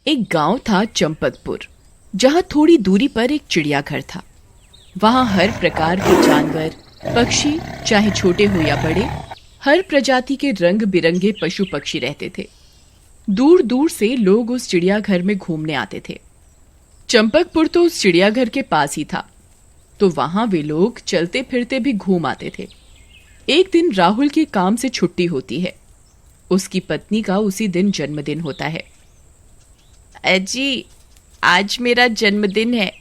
एक गांव था चंपकपुर, जहां थोड़ी दूरी पर एक चिड़ियाघर था। वहां हर प्रकार के जानवर, पक्षी, चाहे छोटे हो या बड़े, हर प्रजाति के रंग बिरंगे पशु पक्षी रहते थे। दूर दूर से लोग उस चिड़ियाघर में घूमने आते थे। चंपकपुर तो उस चिड़ियाघर के पास ही था, तो वहां वे लोग चलते फिरते भी घूम आते थे। एक दिन राहुल के काम से छुट्टी होती है। उसकी पत्नी का उसी दिन जन्मदिन होता है। अजी, आज मेरा जन्मदिन है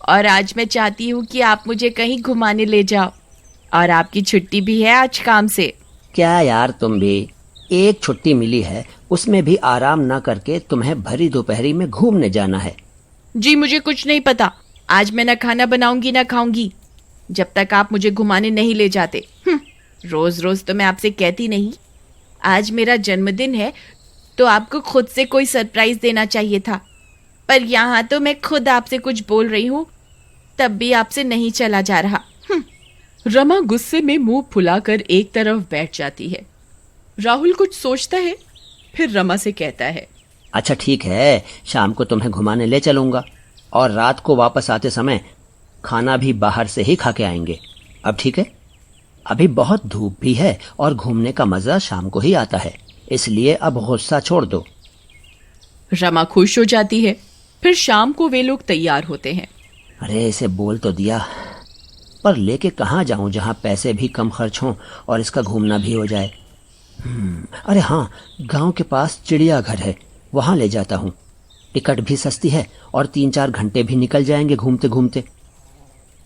और आज मैं चाहती हूँ कि आप मुझे कहीं घुमाने ले जाओ, और आपकी छुट्टी भी है आज काम से। क्या यार, तुम भी एक छुट्टी मिली है, उसमें भी आराम ना करके तुम्हें भरी दोपहरी में घूमने जाना है। जी मुझे कुछ नहीं पता, आज मैं ना खाना बनाऊंगी ना खाऊंगी जब तक आप मुझे घुमाने नहीं ले जाते। रोज रोज तो मैं आपसे कहती नहीं, आज मेरा जन्मदिन है तो आपको खुद से कोई सरप्राइज देना चाहिए था, पर यहाँ तो मैं खुद आपसे कुछ बोल रही हूँ, तब भी आपसे नहीं चला जा रहा। रमा गुस्से में मुंह फुलाकर एक तरफ बैठ जाती है। राहुल कुछ सोचता है, फिर रमा से कहता है, अच्छा ठीक है, शाम को तुम्हें घुमाने ले चलूंगा और रात को वापस आते समय खाना भी बाहर से ही खा के आएंगे। अब ठीक है? अभी बहुत धूप भी है और घूमने का मजा शाम को ही आता है, इसलिए अब गुस्सा छोड़ दो। रमा खुश हो जाती है। फिर शाम को वे लोग तैयार होते हैं। अरे इसे बोल तो दिया, पर लेके कहाँ जाऊं जहाँ पैसे भी कम खर्च हों और इसका घूमना भी हो जाए। अरे हाँ, गांव के पास चिड़ियाघर है, वहां ले जाता हूँ। टिकट भी सस्ती है और 3-4 घंटे भी निकल जाएंगे घूमते घूमते।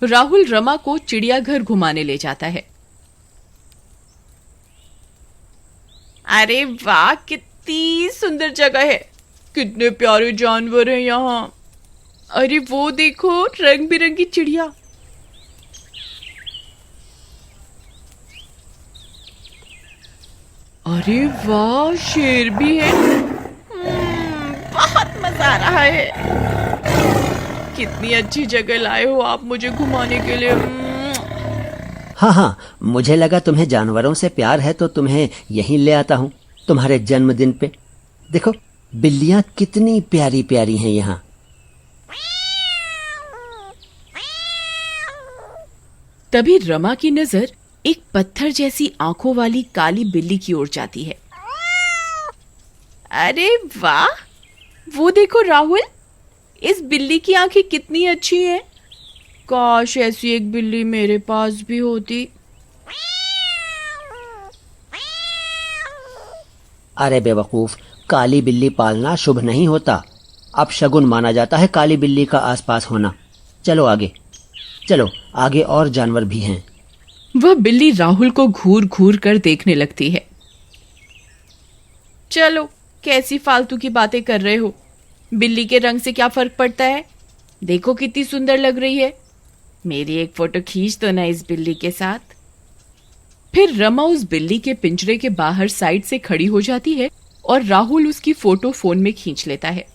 राहुल रमा को चिड़ियाघर घुमाने ले जाता है। अरे वाह, कितनी सुंदर जगह है, कितने प्यारे जानवर हैं यहाँ। अरे वो देखो, रंग बिरंगी चिड़िया। अरे वाह, शेर भी है। बहुत मजा आ रहा है। कितनी अच्छी जगह लाए हो आप मुझे घुमाने के लिए। हाँ, मुझे लगा तुम्हें जानवरों से प्यार है तो तुम्हें यहीं ले आता हूँ तुम्हारे जन्मदिन पे। देखो बिल्लियाँ कितनी प्यारी प्यारी हैं यहाँ। तभी रमा की नजर एक पत्थर जैसी आंखों वाली काली बिल्ली की ओर जाती है। अरे वाह, वो देखो राहुल, इस बिल्ली की आंखें कितनी अच्छी हैं। काश ऐसी एक बिल्ली मेरे पास भी होती। अरे बेवकूफ, काली बिल्ली पालना शुभ नहीं होता। अब शगुन माना जाता है काली बिल्ली का आसपास होना। चलो आगे, चलो आगे और जानवर भी हैं। वह बिल्ली राहुल को घूर घूर कर देखने लगती है। चलो, कैसी फालतू की बातें कर रहे हो, बिल्ली के रंग से क्या फर्क पड़ता है। देखो कितनी सुंदर लग रही है, मेरी एक फोटो खींच दो ना इस बिल्ली के साथ। फिर रमा उस बिल्ली के पिंजरे के बाहर साइड से खड़ी हो जाती है और राहुल उसकी फोटो फोन में खींच लेता है।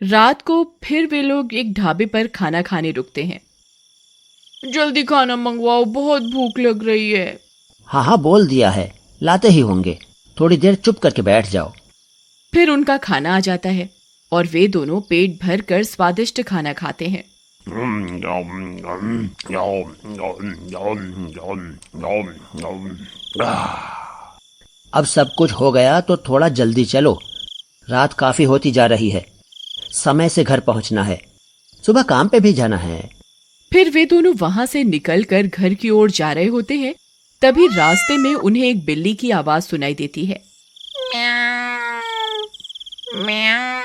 रात को फिर वे लोग एक ढाबे पर खाना खाने रुकते हैं। जल्दी खाना मंगवाओ, बहुत भूख लग रही है। हाँ, बोल दिया है, लाते ही होंगे। थोड़ी देर चुप करके बैठ जाओ। फिर उनका खाना आ जाता है और वे दोनों पेट भर कर स्वादिष्ट खाना खाते हैं। अब सब कुछ हो गया तो थोड़ा जल्दी चलो, रात काफी होती जा रही है, समय से घर पहुंचना है, सुबह काम पे भी जाना है। फिर वे दोनों वहां से निकलकर घर की ओर जा रहे होते हैं। तभी रास्ते में उन्हें एक बिल्ली की आवाज सुनाई देती है। म्याऊं, म्याऊं।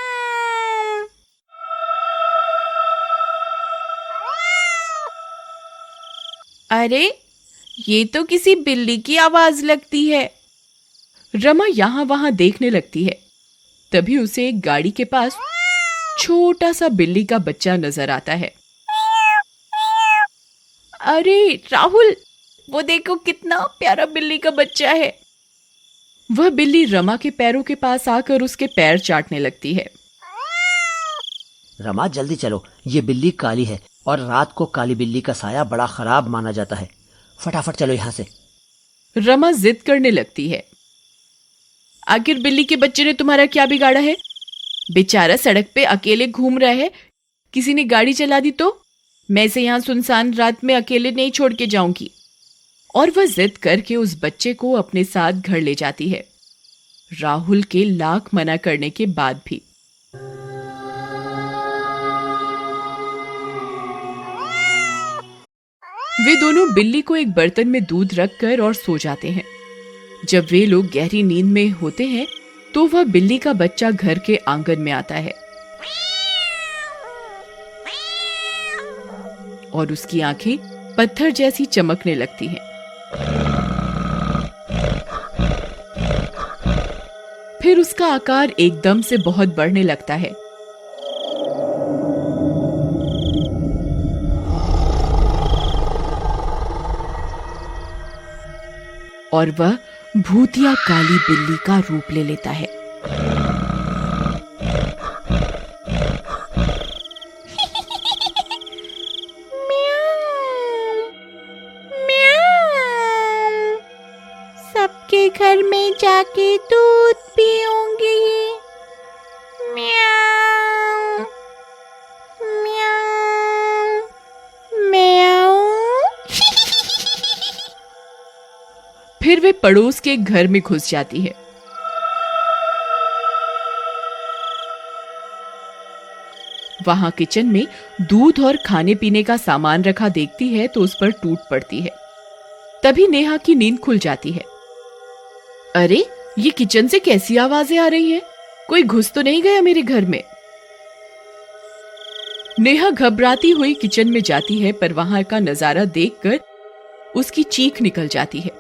अरे, ये तो किसी बिल्ली की आवाज लगती है। रमा यहाँ वहां देखने लगती है। तभी उसे एक गाड़ी के पास छोटा सा बिल्ली का बच्चा नजर आता है। अरे राहुल, वो देखो कितना प्यारा बिल्ली का बच्चा है। वह बिल्ली रमा के पैरों के पास आकर उसके पैर चाटने लगती है। रमा जल्दी चलो, ये बिल्ली काली है और रात को काली बिल्ली का साया बड़ा खराब माना जाता है। फटाफट चलो यहाँ से। रमा जिद करने लगती है। आखिर बिल्ली के बच्चे ने तुम्हारा क्या बिगाड़ा है? बेचारा सड़क पे अकेले घूम रहा है, किसी ने गाड़ी चला दी तो मैं इसे यहाँ सुनसान रात में अकेले नहीं छोड़ के जाऊंगी। और वह जिद करके उस बच्चे को अपने साथ घर ले जाती है, राहुल के लाख मना करने के बाद भी। वे दोनों बिल्ली को एक बर्तन में दूध रखकर और सो जाते हैं। जब वे लोग गहरी नींद में होते हैं तो वह बिल्ली का बच्चा घर के आंगन में आता है और उसकी आंखें पत्थर जैसी चमकने लगती हैं। फिर उसका आकार एकदम से बहुत बढ़ने लगता है। और वह भूतिया काली बिल्ली का रूप ले लेता है। सबके घर में जाके दूध पीऊंगी। म्याऊ म्याऊ म्याऊ। फिर वे पड़ोस के घर में घुस जाती है। वहां किचन में दूध और खाने पीने का सामान रखा देखती है तो उस पर टूट पड़ती है। तभी नेहा की नींद खुल जाती है। अरे, ये किचन से कैसी आवाजें आ रही हैं? कोई घुस तो नहीं गया मेरे घर में? नेहा घबराती हुई किचन में जाती है, पर वहां का नजारा देखकर उसकी चीख निकल जाती है।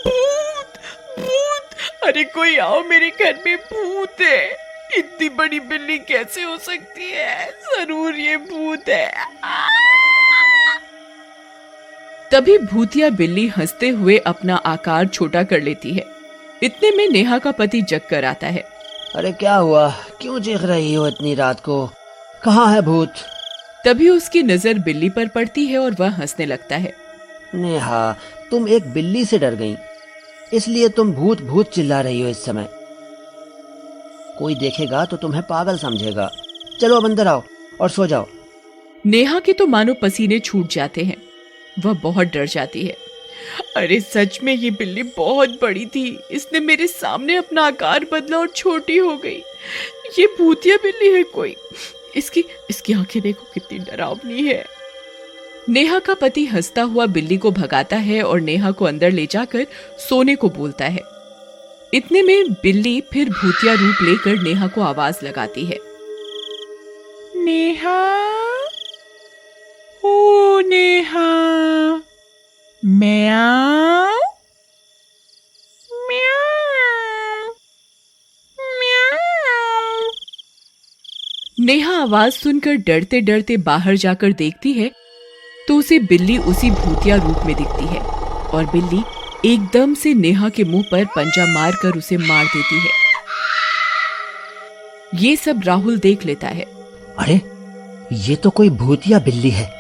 भूत! भूत! अरे कोई आओ, मेरे घर में भूत है। इतनी बड़ी बिल्ली कैसे हो सकती है? जरूर ये भूत है। तभी भूतिया बिल्ली हंसते हुए अपना आकार छोटा कर लेती है। इतने में नेहा का पति जग कर आता है। अरे क्या हुआ, क्यों चीख रही हो इतनी रात को? कहाँ है भूत? तभी उसकी नजर बिल्ली पर पड़ती है और वह हंसने लगता है। नेहा, तुम एक बिल्ली से डर गई, इसलिए तुम भूत भूत चिल्ला रही हो इस समय। कोई देखेगा तो तुम्हें पागल समझेगा। चलो अब अंदर आओ और सो जाओ। नेहा के तो मानो पसीने छूट जाते हैं। वह बहुत डर जाती है। अरे सच में ये बिल्ली बहुत बड़ी थी। इसने मेरे सामने अपना आकार बदला और छोटी हो गई। ये भूतिया बिल्ली है कोई। इसकी आंखें देखो कितनी डरावनी है। नेहा का पति हंसता हुआ बिल्ली को भगाता है और नेहा को अंदर ले जाकर सोने को बोलता है। इतने में बिल्ली फिर भूतिया रूप लेकर नेहा को आवाज लगाती है। नेहा, ओ नेहा, म्याऊ म्याऊ म्याऊ। नेहा आवाज सुनकर डरते डरते बाहर जाकर देखती है तो उसे बिल्ली उसी भूतिया रूप में दिखती है और बिल्ली एकदम से नेहा के मुंह पर पंजा मारकर उसे मार देती है। ये सब राहुल देख लेता है। अरे, ये तो कोई भूतिया बिल्ली है।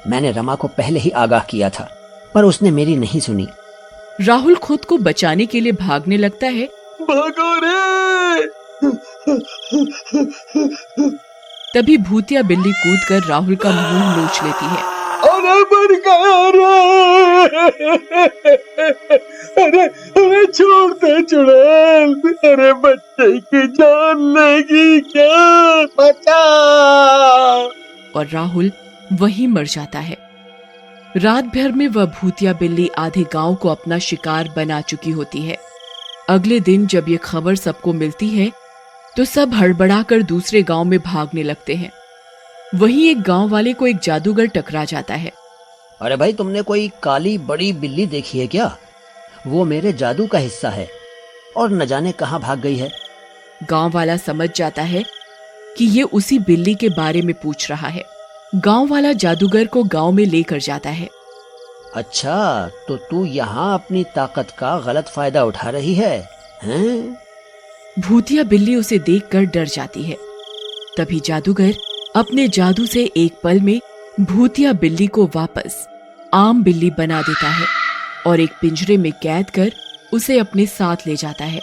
मैंने रमा को पहले ही आगाह किया था, पर उसने मेरी नहीं सुनी। राहुल खुद को बचाने के लिए भागने लगता है। भागो रे! तभी भूतिया बिल्ली कूदकर राहुल का मुंह नोच लेती है। अरे मर गया रे! अरे छोड़ दे चुड़ैल! अरे बच्चे की जान लेगी क्या? बचा! और राहुल वहीं मर जाता है। रात भर में वह भूतिया बिल्ली आधे गांव को अपना शिकार बना चुकी होती है। अगले दिन जब ये खबर सबको मिलती है तो सब हड़बड़ाकर दूसरे गांव में भागने लगते हैं। वहीं एक गांव वाले को एक जादूगर टकरा जाता है। अरे भाई, तुमने कोई काली बड़ी बिल्ली देखी है क्या? वो मेरे जादू का हिस्सा है और न जाने कहां भाग गई है। गांव वाला समझ जाता है कि ये उसी बिल्ली के बारे में पूछ रहा है। गांव वाला जादूगर को गांव में लेकर जाता है। अच्छा, तो तू यहाँ अपनी ताकत का गलत फायदा उठा रही है, हैं? भूतिया बिल्ली उसे देखकर डर जाती है। तभी जादूगर अपने जादू से एक पल में भूतिया बिल्ली को वापस आम बिल्ली बना देता है और एक पिंजरे में कैद कर उसे अपने साथ ले जाता है।